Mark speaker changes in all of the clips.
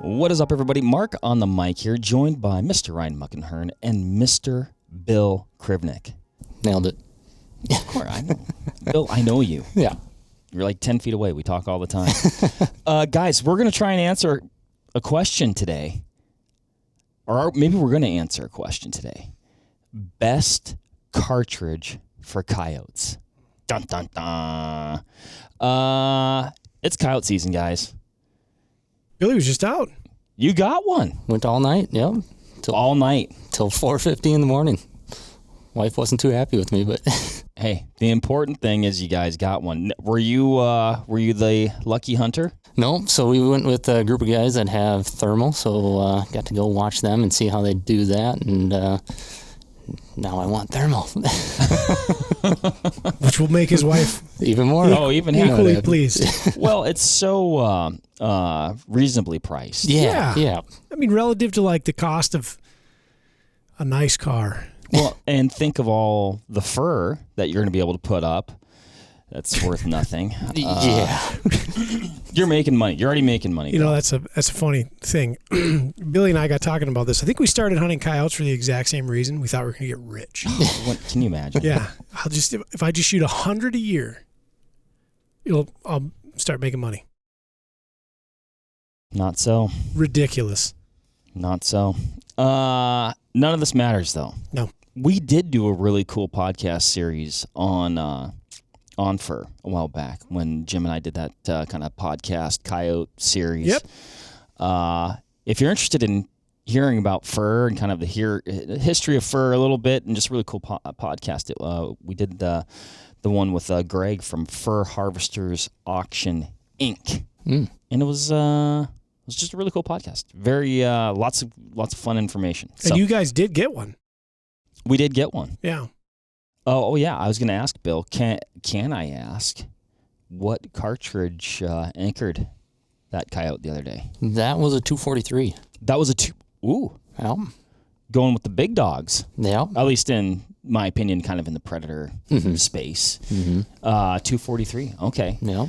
Speaker 1: What is up, everybody? Mark on the mic here, joined by Mr. Ryan Muckenhirn and Mr. Bill Krivanek.
Speaker 2: Nailed it.
Speaker 1: Of course, I know. Bill, I know you.
Speaker 2: Yeah.
Speaker 1: You're like 10 feet away. We talk all the time. Guys, we're going to try and answer a question today. Or maybe we're going to answer a question today. Best cartridge for Coyotes. Dun, dun, dun. It's Coyote season, guys.
Speaker 3: Billy was just out.
Speaker 1: You got one.
Speaker 2: Went all night, yep.
Speaker 1: All night.
Speaker 2: Till 4:50 in the morning. Wife wasn't too happy with me, but...
Speaker 1: Hey, the important thing is you guys got one. Were you the lucky hunter?
Speaker 2: No, so we went with a group of guys that have thermal, so got to go watch them and see how they do that, and now I want thermal.
Speaker 3: Which will make his wife
Speaker 2: even more.
Speaker 1: Even
Speaker 3: equally pleased.
Speaker 1: Well, it's so reasonably priced.
Speaker 2: Yeah.
Speaker 3: I mean, relative to like the cost of a nice car.
Speaker 1: Well, and think of all the fur that you're going to be able to put up. That's worth nothing.
Speaker 2: Yeah.
Speaker 1: You're making money. You're already making money.
Speaker 3: You know, that's a funny thing. Billy and I got talking about this. I think we started hunting coyotes for the exact same reason. We thought we were going to get rich.
Speaker 1: Can you imagine?
Speaker 3: Yeah. If I just shoot 100 a year, I'll start making money.
Speaker 1: Not so.
Speaker 3: Ridiculous.
Speaker 1: Not so. None of this matters, though.
Speaker 3: No.
Speaker 1: We did do a really cool podcast series on fur a while back when Jim and I did that kind of podcast coyote series.
Speaker 3: Yep.
Speaker 1: If you're interested in hearing about fur and kind of the history of fur a little bit and just a really cool podcast, we did the one with Greg from Fur Harvesters Auction Inc. And it was just a really cool podcast. Very lots of fun information.
Speaker 3: And you guys did get one.
Speaker 1: We did get one.
Speaker 3: Yeah.
Speaker 1: Oh yeah. I was going to ask Bill. Can I ask what cartridge anchored that coyote the other day?
Speaker 2: That was a 243.
Speaker 1: That was a two. Ooh.
Speaker 2: Yep.
Speaker 1: Going with the big dogs.
Speaker 2: Yep.
Speaker 1: At least in my opinion, kind of in the predator space. 243. Okay.
Speaker 2: Yep.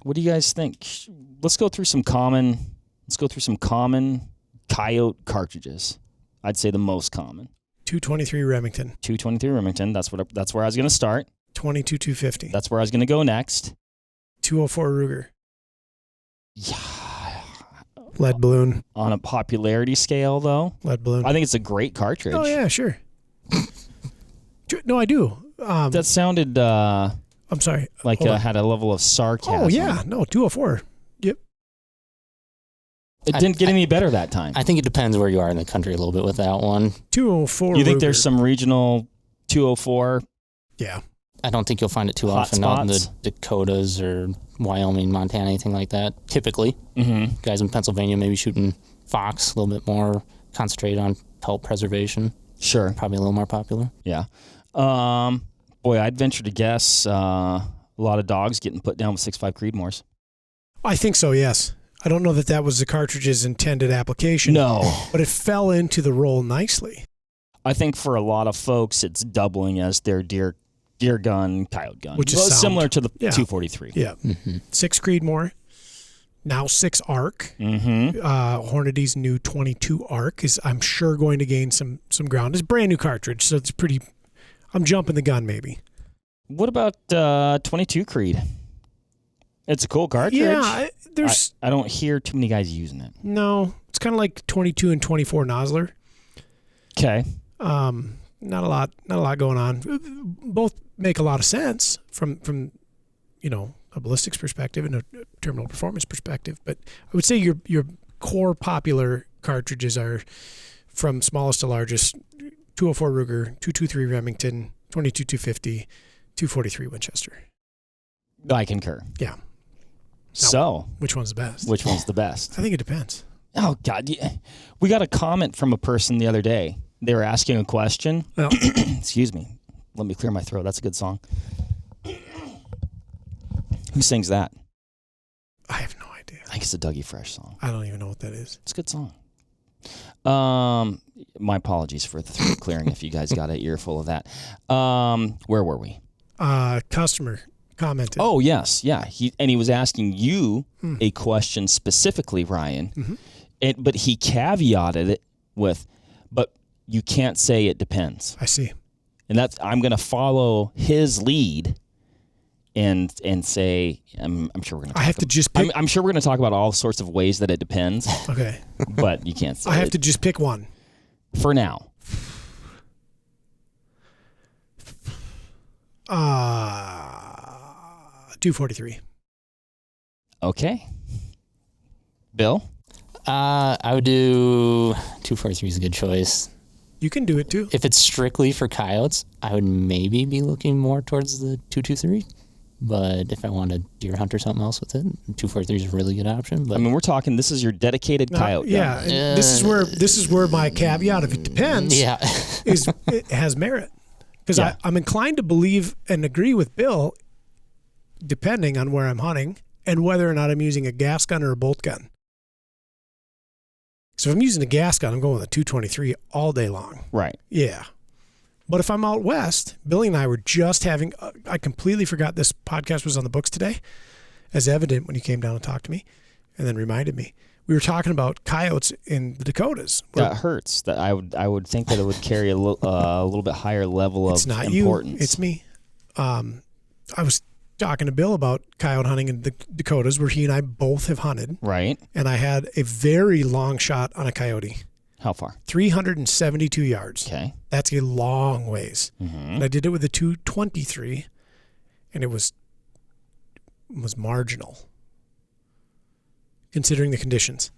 Speaker 1: What do you guys think? Let's go through some common coyote cartridges. I'd say the most common.
Speaker 3: 223 Remington.
Speaker 1: 223 Remington. That's where I was going to start.
Speaker 3: 22 250.
Speaker 1: That's where I was going to go next.
Speaker 3: 204 Ruger.
Speaker 1: Yeah.
Speaker 3: Lead balloon.
Speaker 1: On a popularity scale, though,
Speaker 3: Lead balloon.
Speaker 1: I think it's a great cartridge.
Speaker 3: Oh yeah, sure. No, I do.
Speaker 1: That sounded.
Speaker 3: I'm sorry.
Speaker 1: Like had a level of sarcasm.
Speaker 3: Oh yeah, no, 204. Yep.
Speaker 1: It didn't get any better that time.
Speaker 2: I think it depends where you are in the country a little bit with that one.
Speaker 3: 204.
Speaker 1: You think
Speaker 3: Ruger.
Speaker 1: there's some regional 204?
Speaker 3: Yeah.
Speaker 2: I don't think you'll find it too
Speaker 1: Hot
Speaker 2: often out in the
Speaker 1: spots?
Speaker 2: Dakotas or Wyoming, Montana, anything like that. Typically, guys in Pennsylvania maybe shooting fox, a little bit more concentrated on pelt preservation.
Speaker 1: Sure.
Speaker 2: Probably a little more popular.
Speaker 1: Yeah. Boy, I'd venture to guess a lot of dogs getting put down with 6.5 Creedmoors.
Speaker 3: I think so, yes. I don't know that was the cartridge's intended application.
Speaker 1: No.
Speaker 3: But it fell into the role nicely.
Speaker 1: I think for a lot of folks, it's doubling as their deer gun, coyote gun.
Speaker 3: Which is
Speaker 1: similar to the
Speaker 3: Yeah.
Speaker 1: 243.
Speaker 3: Yeah. 6 Creedmoor. Now 6 Arc. Hornady's new 22 Arc is, I'm sure, going to gain some ground. It's a brand new cartridge, so it's pretty... I'm jumping the gun, maybe.
Speaker 1: What about 22 Creed? It's a cool cartridge.
Speaker 3: Yeah,
Speaker 1: I don't hear too many guys using it.
Speaker 3: No, it's kind of like 22 and 24 Nosler.
Speaker 1: Okay.
Speaker 3: Not a lot going on. Both make a lot of sense from a ballistics perspective and a terminal performance perspective. But I would say your core popular cartridges are from smallest to largest: 204 Ruger, 223 Remington, 22 250, 243 Winchester.
Speaker 1: I concur.
Speaker 3: Yeah.
Speaker 1: So,
Speaker 3: which one's the best?
Speaker 1: Which one's the best?
Speaker 3: I think it depends.
Speaker 1: Oh, God. We got a comment from a person the other day. They were asking a question.
Speaker 3: Well,
Speaker 1: excuse me. Let me clear my throat. That's a good song. Who sings that?
Speaker 3: I have no idea.
Speaker 1: I think it's a Dougie Fresh song.
Speaker 3: I don't even know what that is.
Speaker 1: It's a good song. My apologies for the throat clearing if you guys got an earful of that. Where were we?
Speaker 3: Customer commented.
Speaker 1: Oh, yes. Yeah. He was asking you a question specifically, Ryan, but he caveated it with, but you can't say it depends.
Speaker 3: I see.
Speaker 1: And I'm going to follow his lead and say, I'm sure we're going to.
Speaker 3: I have to just pick.
Speaker 1: I'm sure we're going to talk about all sorts of ways that it depends.
Speaker 3: Okay.
Speaker 1: But you can't say
Speaker 3: I have to just pick one.
Speaker 1: For now.
Speaker 3: 243.
Speaker 1: Okay. Bill?
Speaker 2: I would do 243 is a good choice.
Speaker 3: You can do it too.
Speaker 2: If it's strictly for coyotes, I would maybe be looking more towards the 223. But if I want to deer hunt or something else with it, 243 is a really good option. But
Speaker 1: I mean, we're talking. This is your dedicated coyote.
Speaker 3: Yeah, and this is where my caveat, if it depends, is it has merit, because I'm inclined to believe and agree with Bill, depending on where I'm hunting and whether or not I'm using a gas gun or a bolt gun. So if I'm using a gas gun, I'm going with a 223 all day long.
Speaker 1: Right.
Speaker 3: Yeah. But if I'm out west, Billy and I were just having, I completely forgot this podcast was on the books today, as evident when you came down and talked to me and then reminded me. We were talking about coyotes in the Dakotas.
Speaker 1: That hurts. That I would think that it would carry a little bit higher level of importance.
Speaker 3: It's me. I was talking to Bill about coyote hunting in the Dakotas, where he and I both have hunted.
Speaker 1: Right.
Speaker 3: And I had a very long shot on a coyote.
Speaker 1: How far?
Speaker 3: 372 yards.
Speaker 1: Okay.
Speaker 3: That's a long ways. And I did it with a 223, and it was marginal, considering the conditions.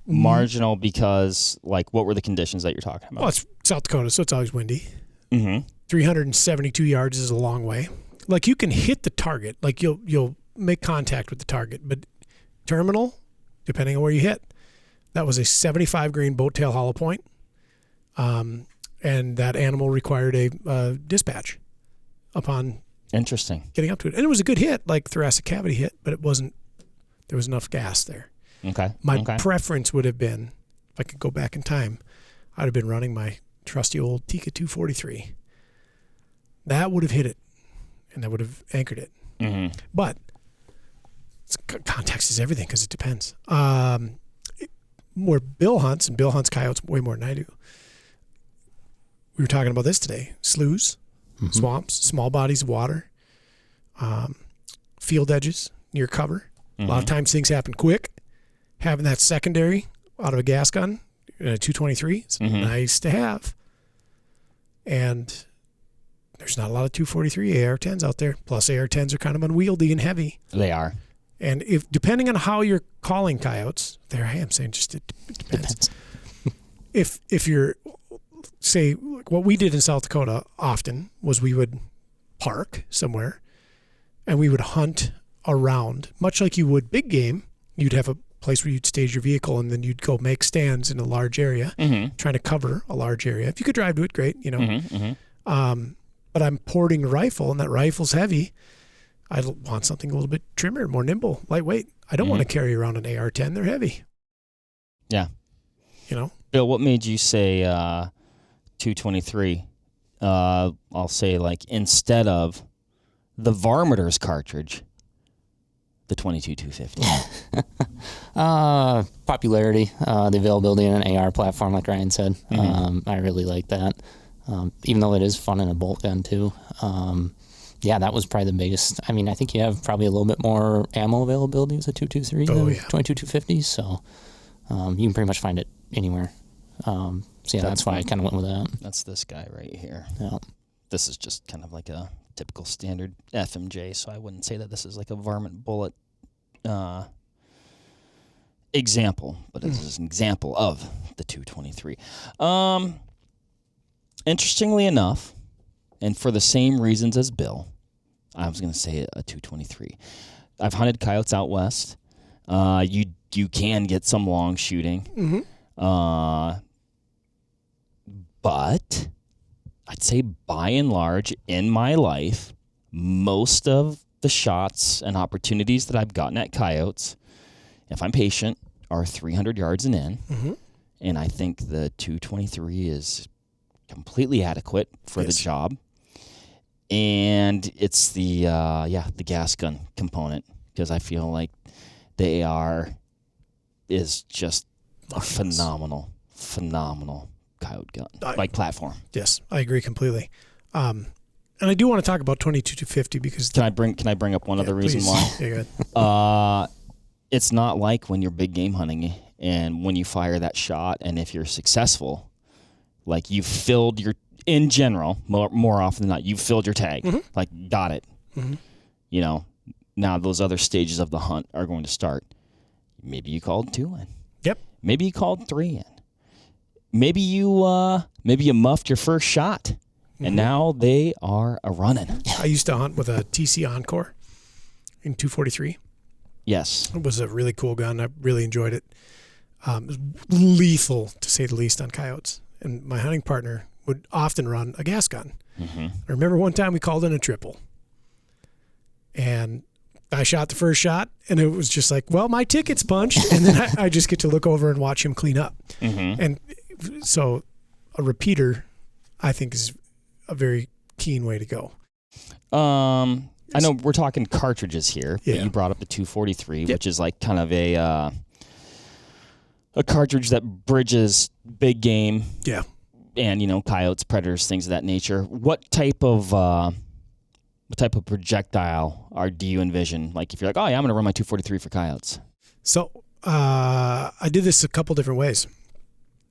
Speaker 1: Marginal because, like, what were the conditions that you're talking about?
Speaker 3: Well, it's South Dakota, so it's always windy. 372 yards is a long way. Like, you can hit the target. Like, you'll make contact with the target. But terminal, depending on where you hit, that was a 75 grain boat tail hollow point. And that animal required a dispatch upon
Speaker 1: Interesting.
Speaker 3: getting up to it. And it was a good hit, like thoracic cavity hit, but there was enough gas there.
Speaker 1: Okay.
Speaker 3: My preference would have been, if I could go back in time, I'd have been running my trusty old Tika 243. That would have hit it, and that would have anchored it. But context is everything, because it depends. Where Bill hunts, and Bill hunts coyotes way more than I do. We were talking about this today. Sloughs, swamps, small bodies of water, field edges, near cover. A lot of times things happen quick. Having that secondary out of a gas gun, a 223, is nice to have. And there's not a lot of 243 AR-10s out there. Plus AR-10s are kind of unwieldy and heavy.
Speaker 1: They are.
Speaker 3: And if depending on how you're calling coyotes, there I am saying just it depends. If you're, say, what we did in South Dakota often was we would park somewhere and we would hunt around, much like you would big game. You'd have a place where you'd stage your vehicle, and then you'd go make stands in a large area, trying to cover a large area. If you could drive to it, great, you know. But I'm porting a rifle, and that rifle's heavy. I want something a little bit trimmer, more nimble, lightweight. I don't want to carry around an AR-10. They're heavy.
Speaker 1: Yeah.
Speaker 3: You know?
Speaker 1: Bill, what made you say 223? I'll say, like, instead of the Varminter's cartridge, the 22-250.
Speaker 2: Popularity, the availability in an AR platform, like Ryan said. I really like that. Even though it is fun in a bolt gun, too. That was probably the biggest. I mean, I think you have probably a little bit more ammo availability with a 223 than 22-250, so you can pretty much find it anywhere. That's why I kind of went with that.
Speaker 1: That's this guy right here.
Speaker 2: Yeah.
Speaker 1: This is just kind of like a typical standard FMJ, so I wouldn't say that this is like a varmint bullet example, but this is an example of the 223. Interestingly enough, and for the same reasons as Bill, I was going to say a 223. I've hunted coyotes out west. You can get some long shooting. But I'd say by and large in my life, most of the shots and opportunities that I've gotten at coyotes, if I'm patient, are 300 yards and in. And I think the 223 is completely adequate for the job. And it's the gas gun component, because I feel like the AR is just a phenomenal Coyote gun, platform.
Speaker 3: Yes, I agree completely. And I do want to talk about 22-250 because
Speaker 1: Can I bring up one other reason why?
Speaker 3: Yeah, go ahead.
Speaker 1: It's not like when you're big game hunting and when you fire that shot, and if you're successful, like you've filled your, in general, more often than not, you've filled your tag.
Speaker 3: Mm-hmm.
Speaker 1: Like, got it.
Speaker 3: Mm-hmm.
Speaker 1: You know, now those other stages of the hunt are going to start. Maybe you called 2 in.
Speaker 3: Yep.
Speaker 1: Maybe you called 3 in. Maybe you muffed your first shot, and now they are a running.
Speaker 3: I used to hunt with a TC Encore in 243.
Speaker 1: Yes.
Speaker 3: It was a really cool gun. I really enjoyed it. It was lethal, to say the least, on coyotes. And my hunting partner would often run a gas gun.
Speaker 1: Mm-hmm.
Speaker 3: I remember one time we called in a triple. And I shot the first shot, and it was just like, well, my ticket's punched. And then I just get to look over and watch him clean up.
Speaker 1: Mm-hmm.
Speaker 3: And so a repeater, I think, is a very keen way to go.
Speaker 1: I know we're talking cartridges here, but
Speaker 3: Yeah.
Speaker 1: you brought up the 243,
Speaker 3: Yep.
Speaker 1: which is like kind of a cartridge that bridges big game.
Speaker 3: Yeah.
Speaker 1: And, coyotes, predators, things of that nature. What type of projectile do you envision? Like, if you're like, oh yeah, I'm going to run my 243 for coyotes.
Speaker 3: So I did this a couple different ways.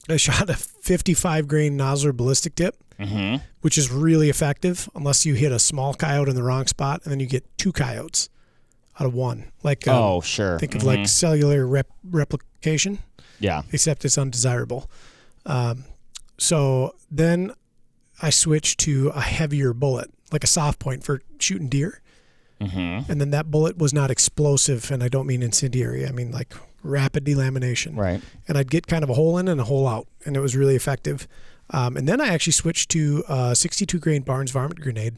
Speaker 3: I shot a 55 grain Nosler ballistic tip,
Speaker 1: Mm-hmm.
Speaker 3: which is really effective unless you hit a small coyote in the wrong spot, and then you get 2 coyotes out of 1. Like,
Speaker 1: Sure.
Speaker 3: think of like cellular replication,
Speaker 1: Yeah.
Speaker 3: except it's undesirable. So then I switched to a heavier bullet, like a soft point for shooting deer.
Speaker 1: Mm-hmm.
Speaker 3: And then that bullet was not explosive, and I don't mean incendiary. I mean like rapid delamination.
Speaker 1: Right.
Speaker 3: And I'd get kind of a hole in and a hole out, and it was really effective. And then I actually switched to a 62 grain Barnes varmint grenade,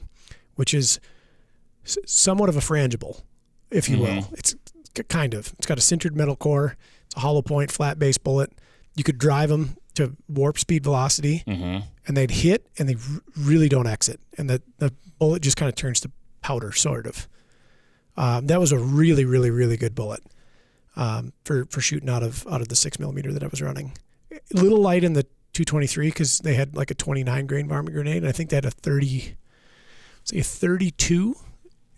Speaker 3: which is somewhat of a frangible, if you will. It's kind of. It's got a sintered metal core. It's a hollow point, flat base bullet. You could drive them to warp speed velocity, and they'd hit, and they really don't exit. And the bullet just kind of turns to powder, sort of. That was a really, really, really good bullet for shooting out of the 6mm that I was running. A little light in the 223 because they had like a 29 grain varmint grenade, and I think they had a 32.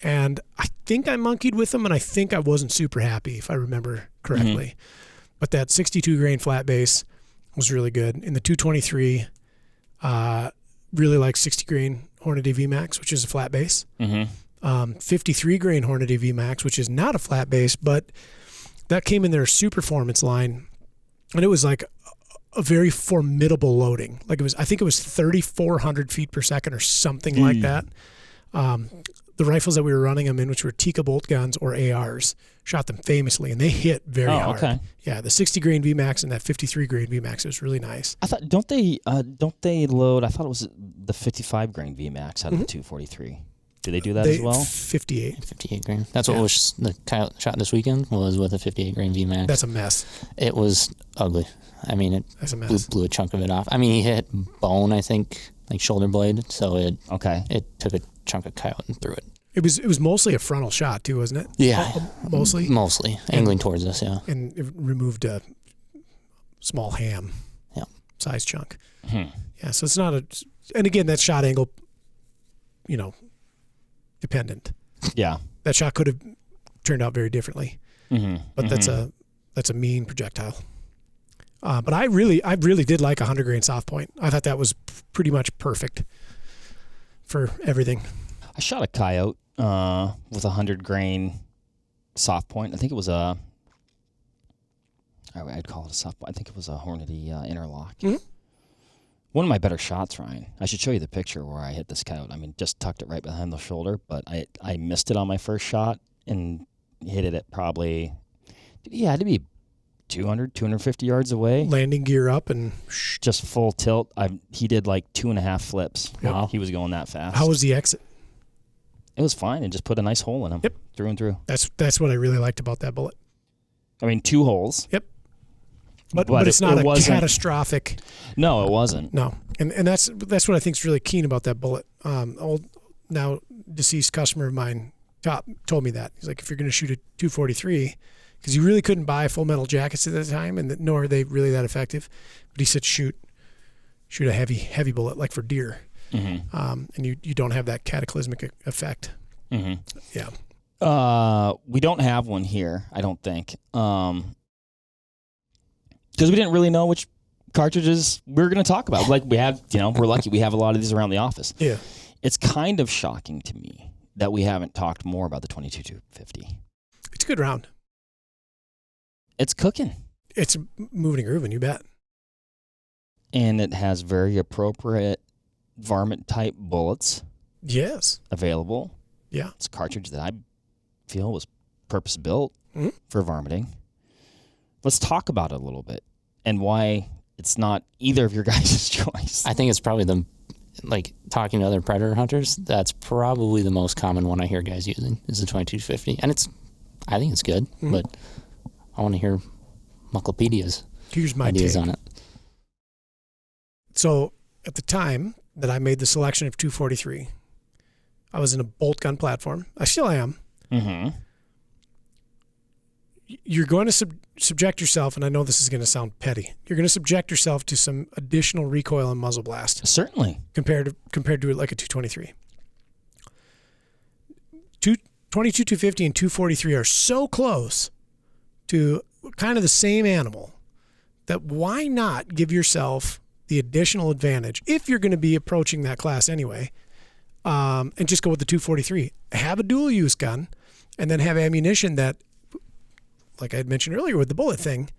Speaker 3: And I think I monkeyed with them, and I think I wasn't super happy, if I remember correctly. But that 62 grain flat base was really good. In the 223, really like 60 grain Hornady VMAX, which is a flat base. 53 grain Hornady VMAX, which is not a flat base, but that came in their Superformance line, and it was like a very formidable loading. Like I think it was 3,400 feet per second or something like that. The rifles that we were running them in, which were Tikka bolt guns or ARs, shot them famously, and they hit very hard. Okay. Yeah, the 60 grain VMAX and that 53 grain VMAX was really nice.
Speaker 1: I thought don't they load? I thought it was the 55 grain VMAX out of the 243. Do they do that as well?
Speaker 2: 58 grain. That's what was the coyote shot this weekend was with a 58 grain VMAX.
Speaker 3: That's a mess.
Speaker 2: It was ugly. I mean,
Speaker 3: That's a mess.
Speaker 2: blew a chunk of it off. I mean, he hit bone, I think, like shoulder blade. So it took a chunk of coyote and threw it.
Speaker 3: It was mostly a frontal shot too, wasn't it?
Speaker 2: Yeah,
Speaker 3: mostly
Speaker 2: angling towards us. Yeah,
Speaker 3: and it removed a small ham, size chunk. Yeah, so it's not and again, that shot angle, dependent.
Speaker 1: Yeah,
Speaker 3: that shot could have turned out very differently. But that's a mean projectile. But I really did like a 100 grain soft point. I thought that was pretty much perfect for everything.
Speaker 1: I shot a coyote with a 100 grain soft point. I think it was I'd call it a soft point. I think it was a Hornady interlock. One of my better shots, Ryan. I should show you the picture where I hit this coyote. I mean, just tucked it right behind the shoulder, but I missed it on my first shot and hit it at probably, it had to be 200, 250 yards away.
Speaker 3: Landing gear up and
Speaker 1: just full tilt. He did like 2.5 flips.
Speaker 3: Wow.
Speaker 1: He was going that fast.
Speaker 3: How was the exit?
Speaker 1: It was fine, and just put a nice hole in him.
Speaker 3: Yep.
Speaker 1: Through and through.
Speaker 3: That's what I really liked about that bullet.
Speaker 1: I mean, 2 holes.
Speaker 3: Yep. But it's not a catastrophic.
Speaker 1: No, it wasn't.
Speaker 3: No, and that's what I think is really keen about that bullet. Old now deceased customer of mine told me that. He's like, if you're going to shoot a 243, because you really couldn't buy full metal jackets at that time, and nor are they really that effective. But he said, shoot a heavy bullet like for deer, and you don't have that cataclysmic effect. Yeah.
Speaker 1: We don't have one here, I don't think, because we didn't really know which cartridges we were going to talk about. Like we have, we're lucky we have a lot of these around the office.
Speaker 3: Yeah.
Speaker 1: It's kind of shocking to me that we haven't talked more about the 22-250.
Speaker 3: It's a good round.
Speaker 1: It's cooking.
Speaker 3: It's moving and grooving, you bet.
Speaker 1: And it has very appropriate varmint type bullets.
Speaker 3: Yes.
Speaker 1: Available.
Speaker 3: Yeah.
Speaker 1: It's a cartridge that I feel was purpose built for varminting. Let's talk about it a little bit and why it's not either of your guys' choice.
Speaker 2: I think it's probably talking to other predator hunters, that's probably the most common one I hear guys using is the 2250. And I think it's good, but I want to hear Mucklepedia's ideas on it.
Speaker 3: So at the time that I made the selection of 243, I was in a bolt gun platform. I still am. You're going to subject yourself, and I know this is going to sound petty, you're going to subject yourself to some additional recoil and muzzle blast.
Speaker 1: Certainly.
Speaker 3: Compared to like a 223. 22-250 and 243 are so close to kind of the same animal that why not give yourself the additional advantage if you're going to be approaching that class anyway, and just go with the 243. Have a dual use gun, and then have ammunition that, like I had mentioned earlier with the bullet thing,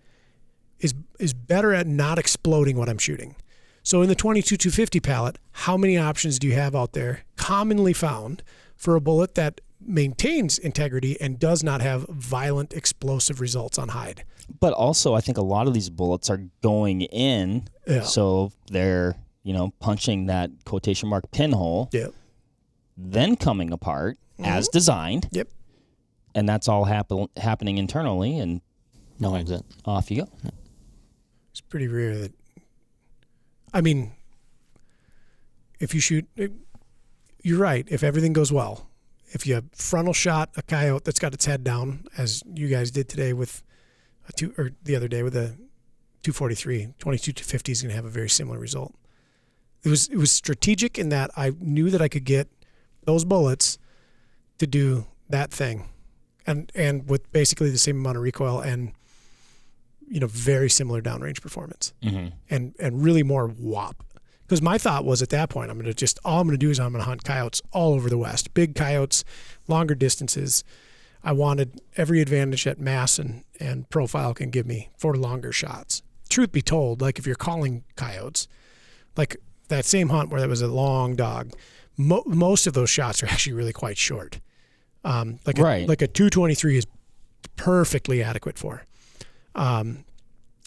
Speaker 3: is better at not exploding what I'm shooting. So in the 22-250 pallet, how many options do you have out there commonly found for a bullet that maintains integrity and does not have violent explosive results on hide?
Speaker 1: But also, I think a lot of these bullets are going in, so they're, punching that quotation mark pinhole, then coming apart as designed.
Speaker 3: Yep.
Speaker 1: And that's all happening internally, and
Speaker 2: no exit.
Speaker 1: Off you go.
Speaker 3: It's pretty rare that, if you shoot, you're right, if everything goes well, if you frontal shot a coyote that's got its head down, as you guys did today with the other day with a 243, 22-250 is going to have a very similar result. It was strategic in that I knew that I could get those bullets to do that thing, and with basically the same amount of recoil and very similar downrange performance, and really more whop. Because my thought was at that point, all I'm going to do is I'm going to hunt coyotes all over the West, big coyotes, longer distances. I wanted every advantage that mass and profile can give me for longer shots. Truth be told, like if you're calling coyotes, like that same hunt where there was a long dog, most of those shots are actually really quite short. Like a 223 is perfectly adequate for.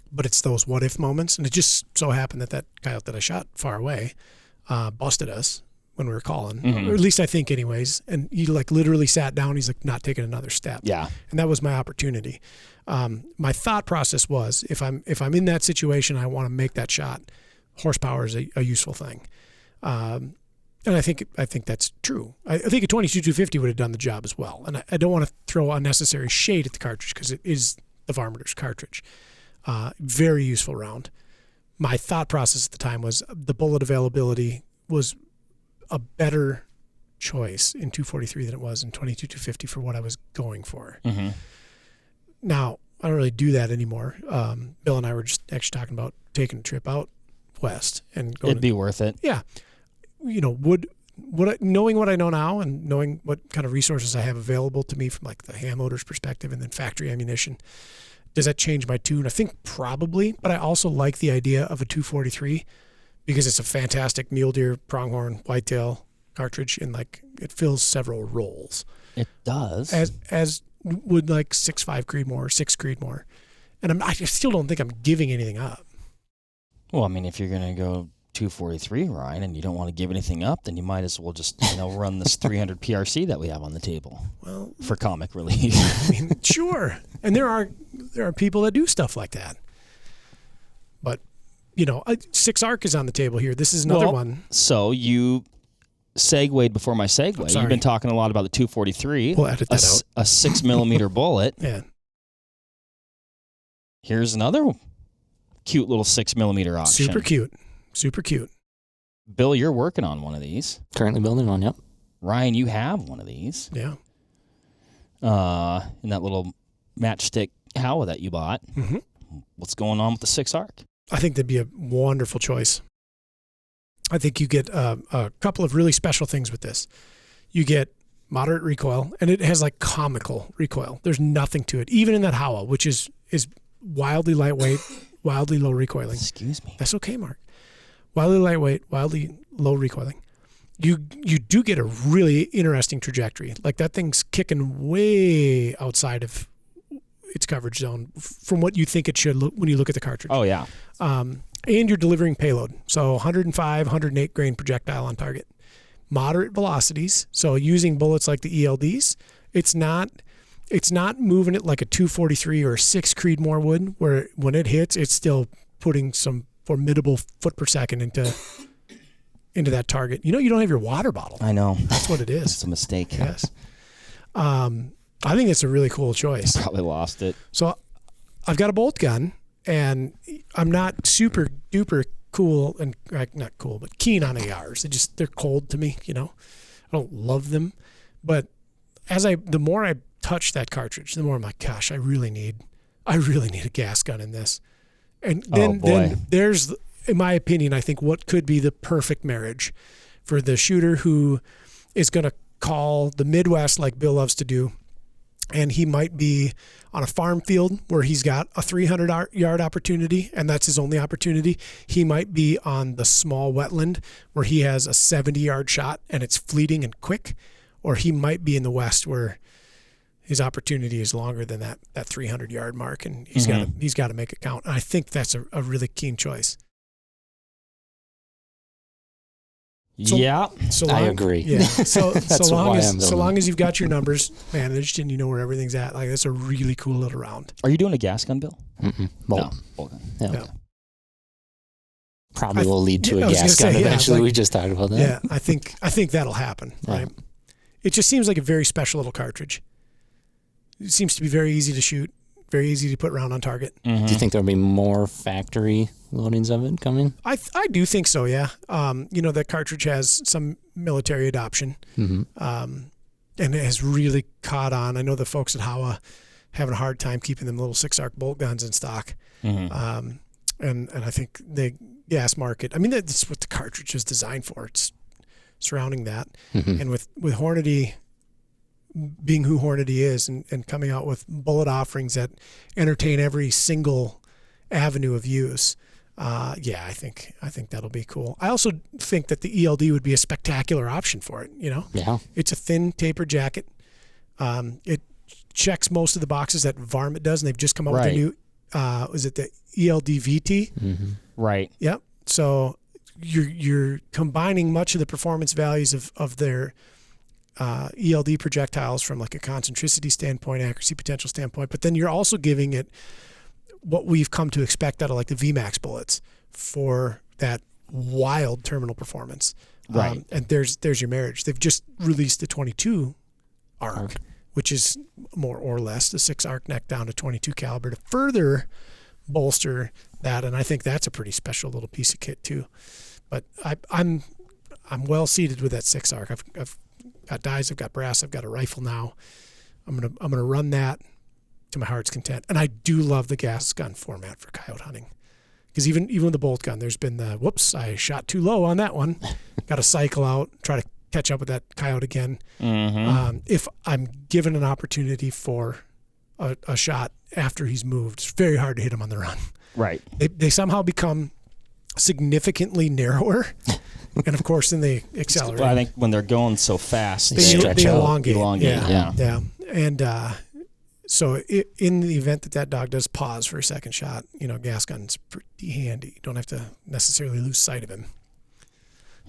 Speaker 3: But it's those what if moments, and it just so happened that coyote that I shot far away busted us when we were calling, or at least I think anyways, and he literally sat down. He's not taking another step. Yeah. And that was my opportunity. My thought process was if I'm in that situation, I want to make that shot. Horsepower is a useful thing. And I think that's true. I think a 22-250 would have done the job as well. And I don't want to throw unnecessary shade at the cartridge because it is the varminter's cartridge. Very useful round. My thought process at the time was the bullet availability was a better choice in 243 than it was in 22-250 for what I was going for. Now, I don't really do that anymore. Bill and I were just actually talking about taking a trip out west and going.
Speaker 1: It'd be worth it.
Speaker 3: Yeah. Knowing what I know now and knowing what kind of resources I have available to me from the hand loader's perspective and then factory ammunition, does that change my tune? I think probably, but I also like the idea of a 243 because it's a fantastic mule deer, pronghorn, whitetail cartridge, and it fills several roles.
Speaker 1: It does.
Speaker 3: As would 6.5 Creedmoor, 6 Creedmoor. And I still don't think I'm giving anything up.
Speaker 1: Well, if you're going to go 243, Ryan, and you don't want to give anything up, then you might as well just run this 300 PRC that we have on the table. Well, for comic relief.
Speaker 3: Sure. And there are people that do stuff like that. But 6 ARC is on the table here. This is another one.
Speaker 1: So you segued before my segue. You've been talking a lot about the 243.
Speaker 3: We'll edit that out.
Speaker 1: A 6mm bullet.
Speaker 3: Yeah.
Speaker 1: Here's another cute little 6mm option.
Speaker 3: Super cute. Super cute.
Speaker 1: Bill, you're working on one of these.
Speaker 2: Currently building one, yep.
Speaker 1: Ryan, you have one of these.
Speaker 3: Yeah.
Speaker 1: In that little matchstick Howa that you bought.
Speaker 3: Mm-hmm.
Speaker 1: What's going on with the 6-arc?
Speaker 3: I think that'd be a wonderful choice. I think you get a couple of really special things with this. You get moderate recoil, and it has like comical recoil. There's nothing to it, even in that Howa, which is wildly lightweight, wildly low recoiling.
Speaker 1: Excuse me.
Speaker 3: That's okay, Mark. Wildly lightweight, wildly low recoiling. You do get a really interesting trajectory. Like that thing's kicking way outside of its coverage zone from what you think it should look when you look at the cartridge.
Speaker 1: Oh, yeah.
Speaker 3: And you're delivering payload. So 105, 108 grain projectile on target. Moderate velocities. So using bullets like the ELDs, it's not moving it like a 243 or a 6 Creedmoor would, where when it hits, it's still putting some formidable foot per second into that target. You don't have your water bottle.
Speaker 1: I know.
Speaker 3: That's what it is.
Speaker 1: It's a mistake.
Speaker 3: Yes. I think it's a really cool choice.
Speaker 1: Probably lost it.
Speaker 3: So I've got a bolt gun, and I'm not super duper cool and not cool, but keen on ARs. They're cold to me. I don't love them, but the more I touch that cartridge, the more I'm like, gosh, I really need a gas gun in this. And then there's, in my opinion, I think what could be the perfect marriage for the shooter who is going to call the Midwest like Bill loves to do. And he might be on a farm field where he's got a 300-yard opportunity, and that's his only opportunity. He might be on the small wetland where he has a 70-yard shot, and it's fleeting and quick. Or he might be in the West where his opportunity is longer than that 300-yard mark, and he's got to make it count. And I think that's a really keen choice.
Speaker 2: I agree.
Speaker 3: Yeah. So
Speaker 2: That's
Speaker 3: so long as you've got your numbers managed and you know where everything's at, like that's a really cool little round.
Speaker 1: Are you doing a gas gun, Bill?
Speaker 2: Bolt.
Speaker 1: No. Bolt gun.
Speaker 2: Yeah.
Speaker 1: Okay.
Speaker 2: Probably will lead to a gas gun eventually. We just talked about that.
Speaker 3: Yeah, I think that'll happen. Right. It just seems like a very special little cartridge. It seems to be very easy to shoot, very easy to put round on target.
Speaker 2: Mm-hmm. Do you think there'll be more factory loadings of it coming?
Speaker 3: I do think so, yeah. That cartridge has some military adoption, and it has really caught on. I know the folks at Howa having a hard time keeping them little 6-arc bolt guns in stock. Mm-hmm. And I think the gas market, I mean, that's what the cartridge is designed for. It's surrounding that. Mm-hmm. And with Hornady being who Hornady is and coming out with bullet offerings that entertain every single avenue of use, I think that'll be cool. I also think that the ELD would be a spectacular option for it.
Speaker 2: Yeah,
Speaker 3: it's a thin tapered jacket. It checks most of the boxes that Varmint does, and they've just come out with a new. Is it the ELD VT?
Speaker 2: Mm-hmm.
Speaker 1: Right.
Speaker 3: Yep. So you're combining much of the performance values of their ELD projectiles from like a concentricity standpoint, accuracy potential standpoint, but then you're also giving it what we've come to expect out of like the VMAX bullets for that wild terminal performance.
Speaker 1: Right.
Speaker 3: And there's your marriage. They've just released the 22 arc, which is more or less the 6-arc neck down to 22 caliber to further bolster that. And I think that's a pretty special little piece of kit too. But I'm well seated with that 6-arc. I've got dies, I've got brass, I've got a rifle now. I'm gonna run that to my heart's content. And I do love the gas gun format for coyote hunting. Because even with the bolt gun, there's been the, whoops, I shot too low on that one. Got to cycle out, try to catch up with that coyote again.
Speaker 1: Mm-hmm.
Speaker 3: If I'm given an opportunity for a shot after he's moved, it's very hard to hit him on the run.
Speaker 1: Right.
Speaker 3: They somehow become significantly narrower. And of course, then they accelerate.
Speaker 1: Well, I think when they're going so fast,
Speaker 3: they elongate.
Speaker 1: Yeah.
Speaker 3: And so in the event that dog does pause for a second shot, gas gun's pretty handy. You don't have to necessarily lose sight of him.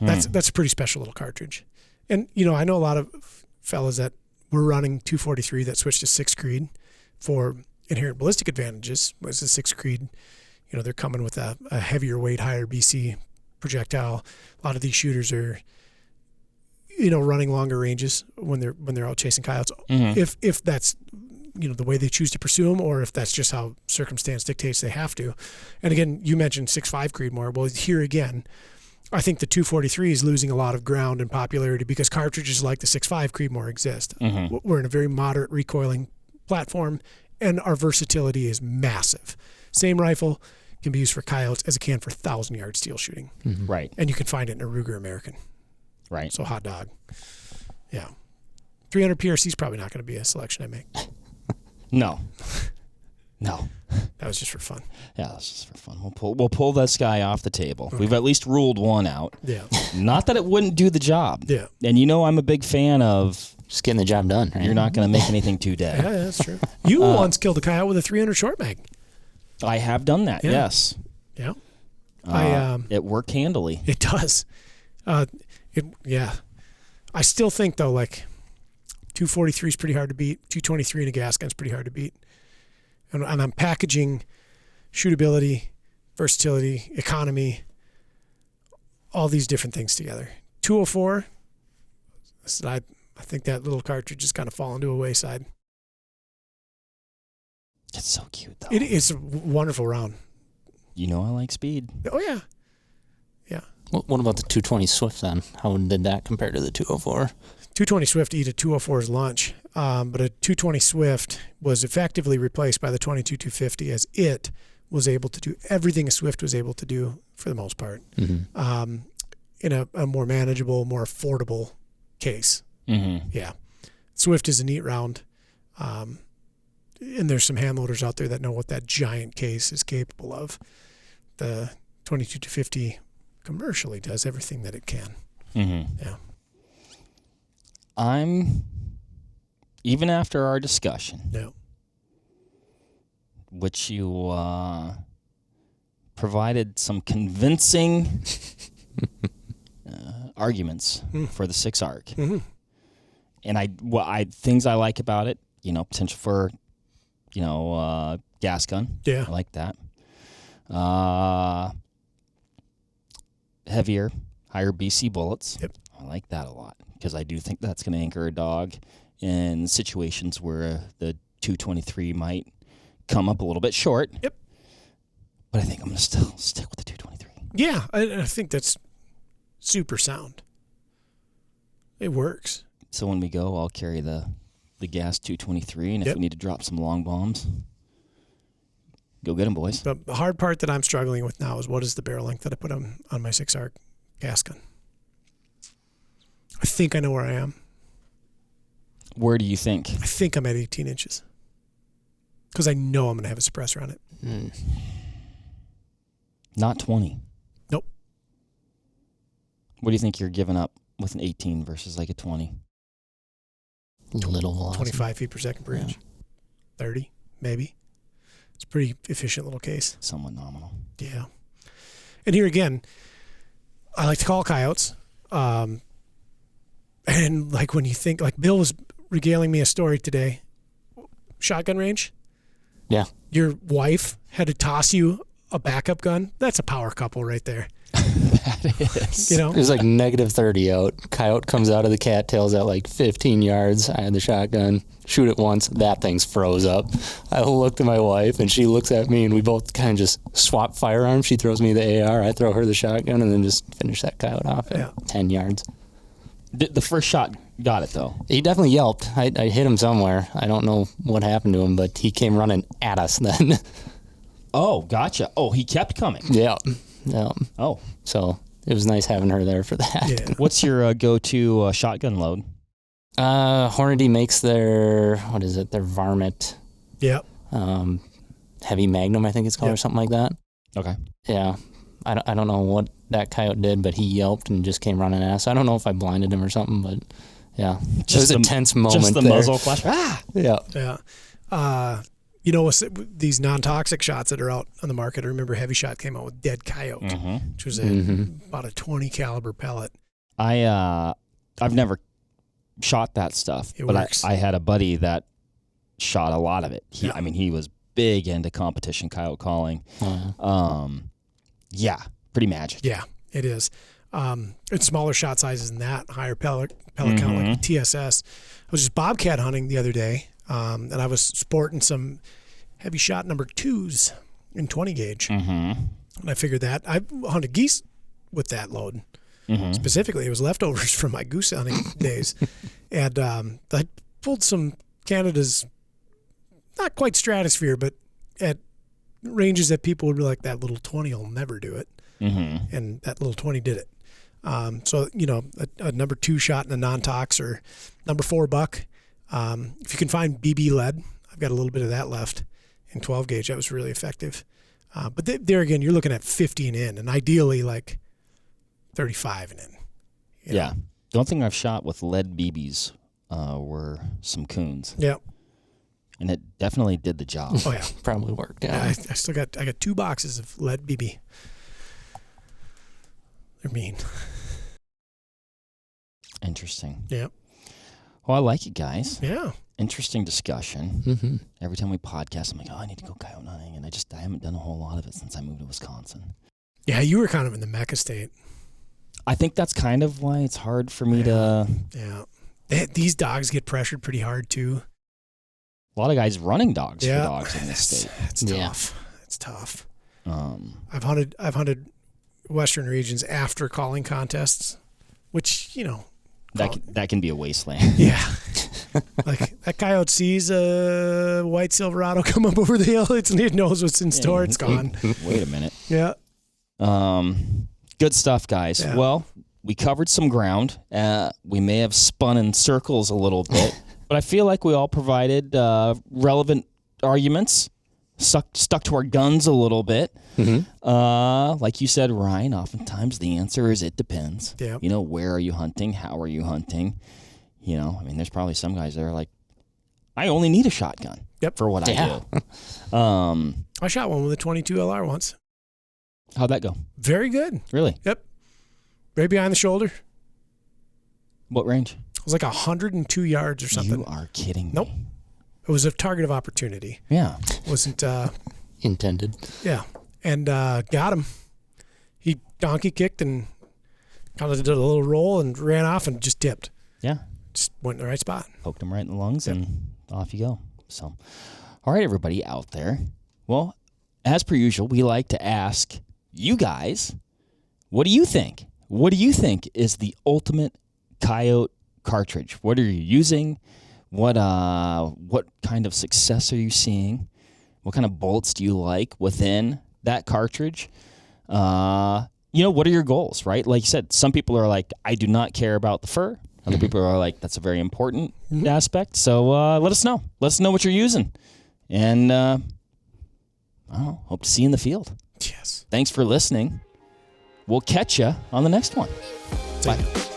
Speaker 3: That's a pretty special little cartridge. And, I know a lot of fellas that were running 243 that switched to 6 Creed for inherent ballistic advantages. Was the 6 Creed, they're coming with a heavier weight, higher BC projectile. A lot of these shooters are running longer ranges when they're out chasing coyotes.
Speaker 1: Mm-hmm.
Speaker 3: If that's the way they choose to pursue them, or if that's just how circumstance dictates they have to. And again, you mentioned 6.5 Creedmoor. Well, here again, I think the 243 is losing a lot of ground in popularity because cartridges like the 6.5 Creedmoor exist.
Speaker 1: Mm-hmm.
Speaker 3: We're in a very moderate recoiling platform, and our versatility is massive. Same rifle can be used for coyotes as it can for 1,000-yard steel shooting.
Speaker 1: Mm-hmm. Right.
Speaker 3: And you can find it in a Ruger American.
Speaker 1: Right.
Speaker 3: So hot dog. Yeah. 300 PRC is probably not going to be a selection I make.
Speaker 1: No.
Speaker 3: That was just for fun.
Speaker 1: Yeah, that's just for fun. We'll pull this guy off the table. Okay. We've at least ruled one out.
Speaker 3: Yeah.
Speaker 1: Not that it wouldn't do the job.
Speaker 3: Yeah.
Speaker 1: And I'm a big fan of
Speaker 2: just getting the job done. Right?
Speaker 1: You're not going to make anything too dead.
Speaker 3: Yeah, that's true. You once killed a coyote with a 300 short mag.
Speaker 1: I have done that.
Speaker 3: Yeah.
Speaker 1: Yes.
Speaker 3: Yeah.
Speaker 1: It worked handily.
Speaker 3: It does. Yeah. I still think though, like 243 is pretty hard to beat. 223 in a gas gun is pretty hard to beat. And I'm packaging shootability, versatility, economy, all these different things together. 204, I think that little cartridge has kind of fallen to a wayside.
Speaker 1: It's so cute, though.
Speaker 3: It is a wonderful round.
Speaker 1: I like speed.
Speaker 3: Oh, yeah. Yeah.
Speaker 2: What about the 220 Swift then? How did that compare to the 204?
Speaker 3: 220 Swift eat a 204's lunch, but a 220 Swift was effectively replaced by the 22-250 as it was able to do everything a Swift was able to do for the most part, in a more manageable, more affordable case.
Speaker 1: Mm-hmm.
Speaker 3: Yeah. Swift is a neat round, and there's some hand loaders out there that know what that giant case is capable of. The 22-250 commercially does everything that it can.
Speaker 1: Mm-hmm.
Speaker 3: Yeah.
Speaker 1: Even after our discussion,
Speaker 3: Yeah.
Speaker 1: which you provided some convincing arguments for the 6 arc.
Speaker 3: Mm-hmm.
Speaker 1: And things I like about it, potential for, gas gun.
Speaker 3: Yeah.
Speaker 1: I like that. Heavier, higher BC bullets.
Speaker 3: Yep.
Speaker 1: I like that a lot because I do think that's going to anchor a dog in situations where the 223 might come up a little bit short.
Speaker 3: Yep.
Speaker 1: But I think I'm going to still stick with the 223.
Speaker 3: Yeah, I think that's super sound. It works.
Speaker 1: So when we go, I'll carry the gas 223, and if we need to drop some long bombs, go get them, boys.
Speaker 3: The hard part that I'm struggling with now is what is the barrel length that I put on my 6-arc gas gun. I think I know where I am.
Speaker 1: Where do you think?
Speaker 3: I think I'm at 18 inches. Because I know I'm going to have a suppressor on it.
Speaker 1: Not 20.
Speaker 3: Nope.
Speaker 1: What do you think you're giving up with an 18 versus like a 20?
Speaker 2: Little velocity.
Speaker 3: 25 feet per second per inch. 30, maybe. It's a pretty efficient little case.
Speaker 1: Somewhat nominal.
Speaker 3: Yeah. And here again, I like to call coyotes. And like when you think, like Bill was regaling me a story today, shotgun range.
Speaker 2: Yeah.
Speaker 3: Your wife had to toss you a backup gun. That's a power couple right there.
Speaker 1: That is.
Speaker 2: It was like -30 out. Coyote comes out of the cattails at like 15 yards. I had the shotgun. Shoot it once. That thing's froze up. I looked at my wife and she looks at me and we both kind of just swap firearms. She throws me the AR. I throw her the shotgun and then just finish that coyote off at 10 yards.
Speaker 1: The first shot got it, though.
Speaker 2: He definitely yelped. I hit him somewhere. I don't know what happened to him, but he came running at us then.
Speaker 1: Oh, gotcha. Oh, he kept coming.
Speaker 2: Yeah.
Speaker 1: Oh.
Speaker 2: So it was nice having her there for that.
Speaker 3: Yeah.
Speaker 1: What's your go-to shotgun load?
Speaker 2: Hornady makes their varmint.
Speaker 3: Yep.
Speaker 2: Heavy Magnum, I think it's called, or something like that.
Speaker 1: Okay.
Speaker 2: Yeah. I don't know what that coyote did, but he yelped and just came running at us. I don't know if I blinded him or something, but yeah. It was a tense moment.
Speaker 1: Just the
Speaker 2: there.
Speaker 1: muzzle flash. Ah!
Speaker 3: Yeah. These non-toxic shots that are out on the market. I remember Heavy Shot came out with Dead Coyote, which was about a 20 caliber pellet.
Speaker 1: I've never shot that stuff, but I had a buddy that shot a lot of it. He was big into competition coyote calling.
Speaker 2: Uh-huh.
Speaker 1: Yeah, pretty magic.
Speaker 3: Yeah, it is. and smaller shot sizes than that, higher pellet count, like a TSS. I was just bobcat hunting the other day, and I was sporting some heavy shot number 2s in 20 gauge. And I figured that I hunted geese with that load. Specifically, it was leftovers from my goose hunting days. And I pulled some Canada's, not quite stratosphere, but at ranges that people would be like, that little 20 will never do it. And that little 20 did it. So, a number 2 shot in a non-tox or number 4 buck. If you can find BB lead, I've got a little bit of that left in 12 gauge. That was really effective. But there again, you're looking at 50 and in, and ideally like 35 and in.
Speaker 1: Yeah. The only thing I've shot with lead BBs were some coons.
Speaker 3: Yeah.
Speaker 1: And it definitely did the job.
Speaker 3: Oh, yeah.
Speaker 2: Probably worked. Yeah.
Speaker 3: I got 2 boxes of lead BB. They're mean.
Speaker 1: Interesting.
Speaker 3: Yeah.
Speaker 1: Well, I like it, guys.
Speaker 3: Yeah.
Speaker 1: Interesting discussion.
Speaker 2: Mm-hmm.
Speaker 1: Every time we podcast, I'm like, I need to go coyote hunting. And I haven't done a whole lot of it since I moved to Wisconsin.
Speaker 3: Yeah, you were kind of in the Mecca state.
Speaker 1: I think that's kind of why it's hard for me to...
Speaker 3: Yeah. These dogs get pressured pretty hard, too.
Speaker 1: A lot of guys running dogs for dogs in this state.
Speaker 3: It's tough. It's tough. I've hunted Western regions after calling contests, which,
Speaker 1: that can be a wasteland.
Speaker 3: Yeah. Like that coyote sees a white Silverado come up over the hill. It knows what's in store. It's gone.
Speaker 1: Wait a minute.
Speaker 3: Yeah.
Speaker 1: Good stuff, guys.
Speaker 3: Yeah.
Speaker 1: Well, we covered some ground. We may have spun in circles a little bit, but I feel like we all provided relevant arguments, stuck to our guns a little bit. Like you said, Ryan, oftentimes the answer is it depends.
Speaker 3: Yeah.
Speaker 1: Where are you hunting? How are you hunting? There's probably some guys that are like, I only need a shotgun for what I do.
Speaker 3: I shot one with a 22 LR once.
Speaker 1: How'd that go?
Speaker 3: Very good.
Speaker 1: Really?
Speaker 3: Yep. Right behind the shoulder.
Speaker 1: What range?
Speaker 3: It was like 102 yards or something.
Speaker 1: You are kidding me.
Speaker 3: Nope. It was a target of opportunity.
Speaker 1: Yeah.
Speaker 3: Wasn't
Speaker 2: intended.
Speaker 3: Yeah. And got him. He donkey kicked and kind of did a little roll and ran off and just dipped.
Speaker 1: Yeah.
Speaker 3: Just went in the right spot.
Speaker 1: Poked him right in the lungs and off you go. So, all right, everybody out there. Well, as per usual, we like to ask you guys, what do you think? What do you think is the ultimate coyote cartridge? What are you using? What kind of success are you seeing? What kind of bullets do you like within that cartridge? What are your goals, right? Like you said, some people are like, I do not care about the fur. Other people are like, that's a very important aspect. So let us know. Let us know what you're using. And hope to see you in the field.
Speaker 3: Yes.
Speaker 1: Thanks for listening. We'll catch you on the next one.
Speaker 3: Bye.